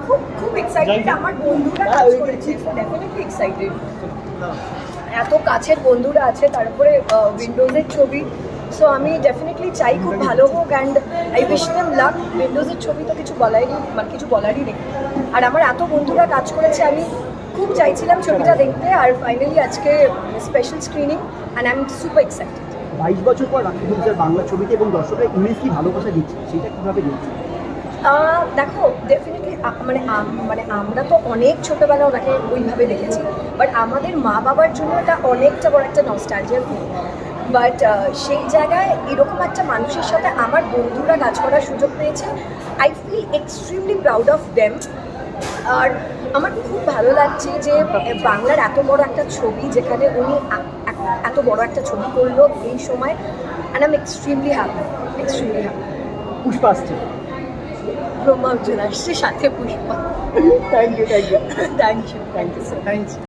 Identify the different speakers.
Speaker 1: খুব খুব এক্সাইটেড, আমার বন্ধুরা কাজ করেছে, ডেফিনেটলি এক্সাইটেড। এত কাছের বন্ধুরা আছে, তারপরে উইন্ডোজের ছবি, সো আমি ডেফিনেটলি চাই খুব ভালো হোক and I wish them luck. উইন্ডোজের ছবি তো কিছু বলারই নেই। আর আমার এত বন্ধুরা কাজ করেছে, আমি খুব চাইছিলাম ছবিটা দেখতে, আর ফাইনালি আজকে special screening and I M super excited.
Speaker 2: 22 বছর পর রাখি গুলজার বাংলা ছবিতে এবং দর্শকরা ইমেজকে ভালোবাসা দিচ্ছে, সেটা কিভাবে দিচ্ছে?
Speaker 1: দেখো ডেফিনেটলি মানে আমরা তো অনেক ছোটোবেলা ওনাকে ওইভাবে দেখেছি, বাট আমাদের মা বাবার জন্য এটা অনেকটা বড় একটা নস্টালজিয়ার ফিল। বাট সেই জায়গায় এরকম একটা মানুষের সাথে আমার বন্ধুরা কাজ করার সুযোগ পেয়েছে, I feel extremely proud of them. আর আমার খুব ভালো লাগছে যে বাংলার এত বড় একটা ছবি, যেখানে উনি এত বড় একটা ছবি করলো এই সময়, and I am extremely happy.
Speaker 2: Pushpa আসছে।
Speaker 1: ব্রহ্মা অর্জুন আসছে, সাথে Pushpa.
Speaker 2: Thank you
Speaker 1: thank you so much.